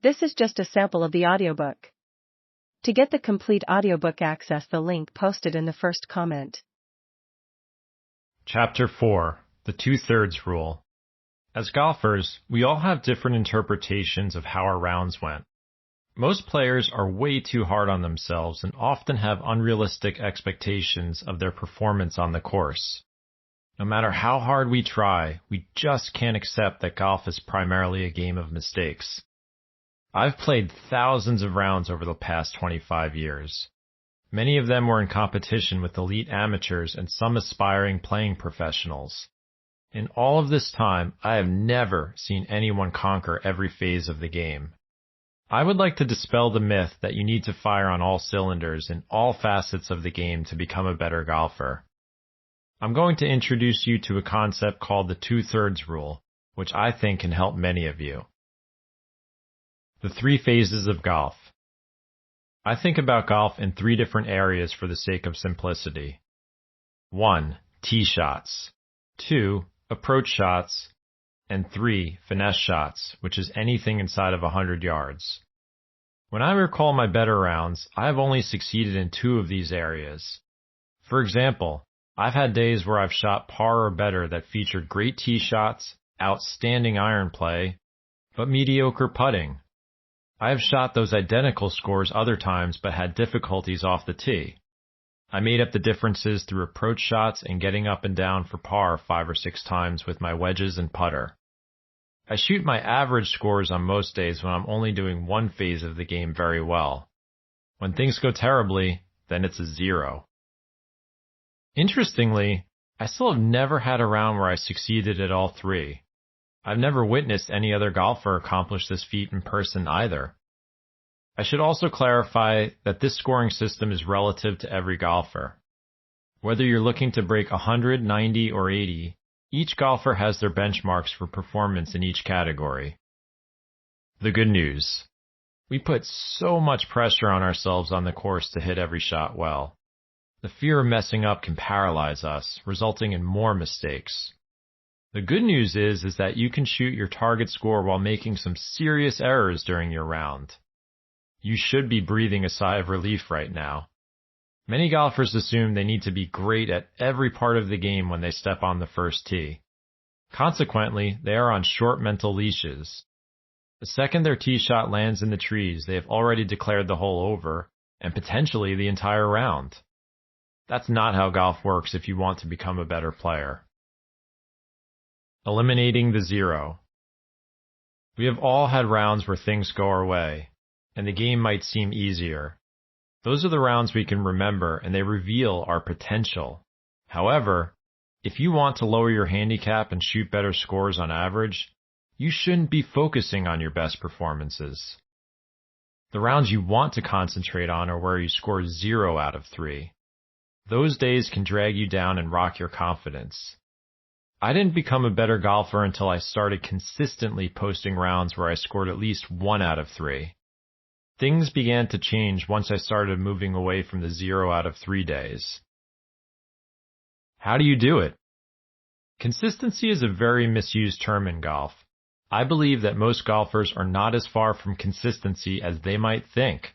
This is just a sample of the audiobook. To get the complete audiobook, access the link posted in the first comment. Chapter 4. The Two-Thirds Rule. As golfers, we all have different interpretations of how our rounds went. Most players are way too hard on themselves and often have unrealistic expectations of their performance on the course. No matter how hard we try, we just can't accept that golf is primarily a game of mistakes. I've played thousands of rounds over the past 25 years. Many of them were in competition with elite amateurs and some aspiring playing professionals. In all of this time, I have never seen anyone conquer every phase of the game. I would like to dispel the myth that you need to fire on all cylinders in all facets of the game to become a better golfer. I'm going to introduce you to a concept called the two-thirds rule, which I think can help many of you. The 3 phases of golf. I think about golf in 3 different areas for the sake of simplicity. 1. Tee shots. 2. Approach shots. And 3. Finesse shots, which is anything inside of 100 yards. When I recall my better rounds, I have only succeeded in 2 of these areas. For example, I've had days where I've shot par or better that featured great tee shots, outstanding iron play, but mediocre putting. I have shot those identical scores other times but had difficulties off the tee. I made up the differences through approach shots and getting up and down for par 5 or 6 times with my wedges and putter. I shoot my average scores on most days when I'm only doing one phase of the game very well. When things go terribly, then it's a 0. Interestingly, I still have never had a round where I succeeded at all 3. I've never witnessed any other golfer accomplish this feat in person either. I should also clarify that this scoring system is relative to every golfer. Whether you're looking to break 100, 90, or 80, each golfer has their benchmarks for performance in each category. The good news. We put so much pressure on ourselves on the course to hit every shot well. The fear of messing up can paralyze us, resulting in more mistakes. The good news is that you can shoot your target score while making some serious errors during your round. You should be breathing a sigh of relief right now. Many golfers assume they need to be great at every part of the game when they step on the first tee. Consequently, they are on short mental leashes. The second their tee shot lands in the trees, they have already declared the hole over, and potentially the entire round. That's not how golf works if you want to become a better player. Eliminating the 0. We have all had rounds where things go our way, and the game might seem easier. Those are the rounds we can remember, and they reveal our potential. However, if you want to lower your handicap and shoot better scores on average, you shouldn't be focusing on your best performances. The rounds you want to concentrate on are where you score 0 out of 3. Those days can drag you down and rock your confidence. I didn't become a better golfer until I started consistently posting rounds where I scored at least 1 out of 3. Things began to change once I started moving away from the 0 out of 3 days. How do you do it? Consistency is a very misused term in golf. I believe that most golfers are not as far from consistency as they might think.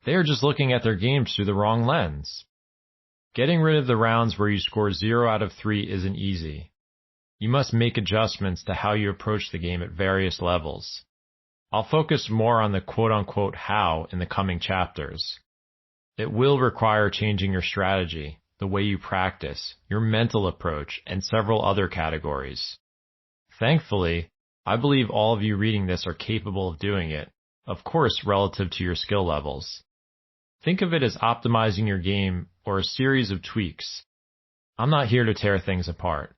They are just looking at their games through the wrong lens. Getting rid of the rounds where you score 0 out of 3 isn't easy. You must make adjustments to how you approach the game at various levels. I'll focus more on the quote-unquote how in the coming chapters. It will require changing your strategy, the way you practice, your mental approach, and several other categories. Thankfully, I believe all of you reading this are capable of doing it, of course relative to your skill levels. Think of it as optimizing your game or a series of tweaks. I'm not here to tear things apart.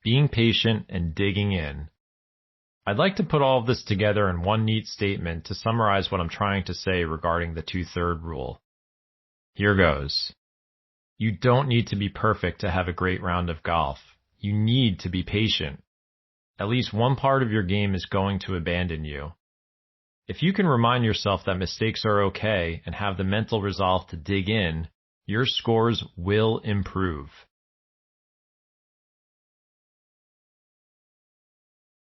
Being patient and digging in. I'd like to put all of this together in one neat statement to summarize what I'm trying to say regarding the two-third rule. Here goes. You don't need to be perfect to have a great round of golf. You need to be patient. At least one part of your game is going to abandon you. If you can remind yourself that mistakes are okay and have the mental resolve to dig in, your scores will improve.